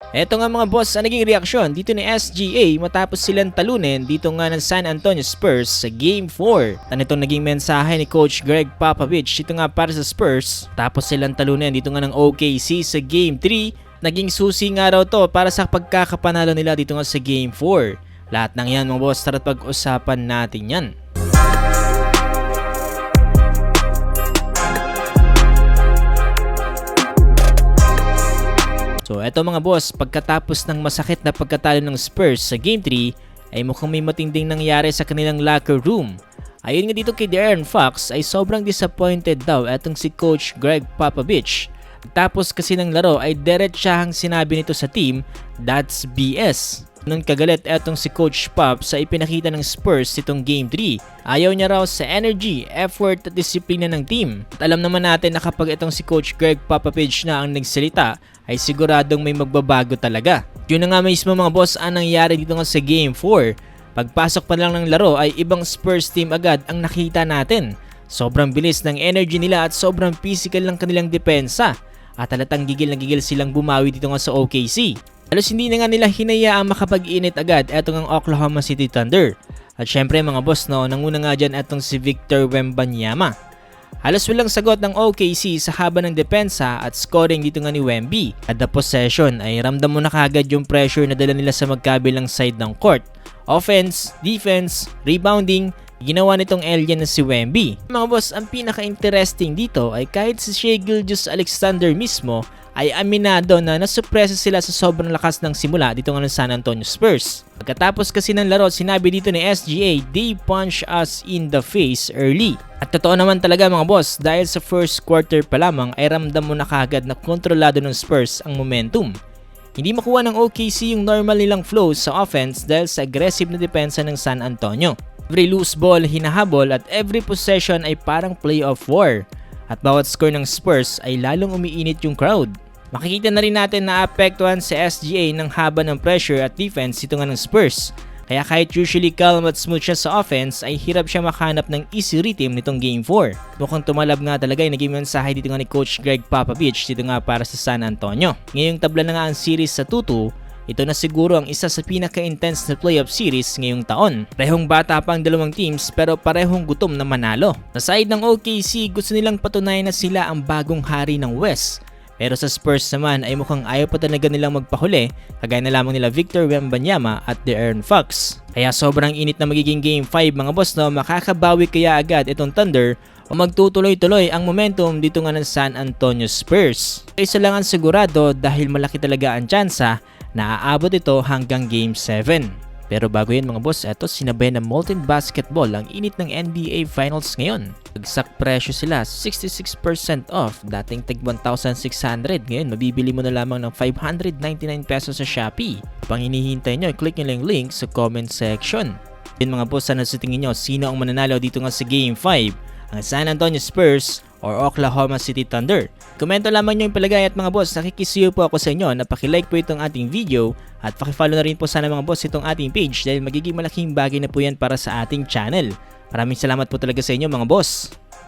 Eto nga mga boss ang naging reaksyon dito ni SGA matapos silang talunin dito nga ng San Antonio Spurs sa Game 4. At itong naging mensahe ni Coach Greg Popovich dito nga para sa Spurs. Tapos silang talunin dito nga ng OKC sa Game 3. Naging susi nga raw to para sa pagkakapanalo nila dito nga sa Game 4. Lahat ng yan mga boss, tara't pag-usapan natin yan. So eto mga boss, pagkatapos ng masakit na pagkatalo ng Spurs sa Game 3 ay mukhang may matinding nangyari sa kanilang locker room. Ayon nga dito kay De'Aaron Fox ay sobrang disappointed daw etong si Coach Greg Popovich. Tapos kasi ng laro ay diretsahang sinabi nito sa team, "That's BS." Nun kagalit etong si Coach Pop sa ipinakita ng Spurs itong Game 3. Ayaw niya raw sa energy, effort at disiplina ng team. At alam naman natin na kapag itong si Coach Greg Popovich na ang nagsalita, ay siguradong may magbabago talaga. Yun na nga mismo mga boss ang nangyari dito nga sa Game 4. Pagpasok pa lang ng laro ay ibang Spurs team agad ang nakita natin. Sobrang bilis ng energy nila at sobrang physical ng kanilang depensa. At halatang gigil na gigil silang bumawi dito nga sa OKC. Halos hindi na nga nila hinayaang makapag-init agad etong ang Oklahoma City Thunder. At syempre mga boss nanguna nga dyan etong si Victor Wembanyama. Halos walang sagot ng OKC sa haba ng depensa at scoring dito nga ni Wemby. At the possession ay ramdam mo na kagad yung pressure na dala nila sa magkabilang side ng court. Offense, defense, rebounding, ginawa nitong alien na si Wemby. Mga boss, ang pinaka-interesting dito ay kahit si Shai Gilgeous-Alexander mismo ay aminado na nasupresa sila sa sobrang lakas ng simula dito nga ng San Antonio Spurs. Pagkatapos kasi ng laro, sinabi dito ni SGA, "They punch us in the face early." At totoo naman talaga mga boss, dahil sa first quarter pa lamang ay ramdam mo na kagad na kontrolado ng Spurs ang momentum. Hindi makuha ng OKC yung normal nilang flow sa offense dahil sa aggressive na depensa ng San Antonio. Every loose ball hinahabol at every possession ay parang playoff war. At bawat score ng Spurs ay lalong umiinit yung crowd. Makikita na rin natin na apektuhan si SGA ng haba ng pressure at defense ito nga ng Spurs. Kaya kahit usually calm at smooth siya sa offense ay hirap siya makahanap ng easy rhythm nitong Game 4. Mukhang tumalab nga talaga yung naging mensahe dito nga ni Coach Greg Popovich dito nga para sa San Antonio. Ngayong tabla na nga ang series sa 2-2. Ito na siguro ang isa sa pinaka-intense na playoff series ngayong taon. Parehong bata pa ang dalawang teams pero parehong gutom na manalo. Sa side ng OKC, gusto nilang patunayan na sila ang bagong hari ng West. Pero sa Spurs naman ay mukhang ayaw pa talaga nilang magpahuli, kagaya na lamang nila Victor Wembanyama at De'Aaron Fox. Kaya sobrang init na magiging Game 5 mga boss makakabawi kaya agad itong Thunder o magtutuloy-tuloy ang momentum dito nga ng San Antonio Spurs. Isa lang ang sigurado dahil malaki talaga ang tsansa na aabot ito hanggang Game 7. Pero bago yan mga boss, eto sinabay ng Molten Basketball ang init ng NBA Finals ngayon. Bagsak presyo sila, 66% off, dating tig 1,600, ngayon mabibili mo na lamang ng 599 pesos sa Shopee. Pang hinihintay nyo, click nyo lang yung link sa comment section. Yun mga boss, sana sa tingin nyo, sino ang mananalo dito nga sa Game 5? Ang San Antonio Spurs or Oklahoma City Thunder? Komento lamang nyo yung palagay at mga boss, nakikisuyo po ako sa inyo na pakilike po itong ating video at pakifollow na rin po sana mga boss itong ating page dahil magiging malaking bagay na po yan para sa ating channel. Maraming salamat po talaga sa inyo mga boss.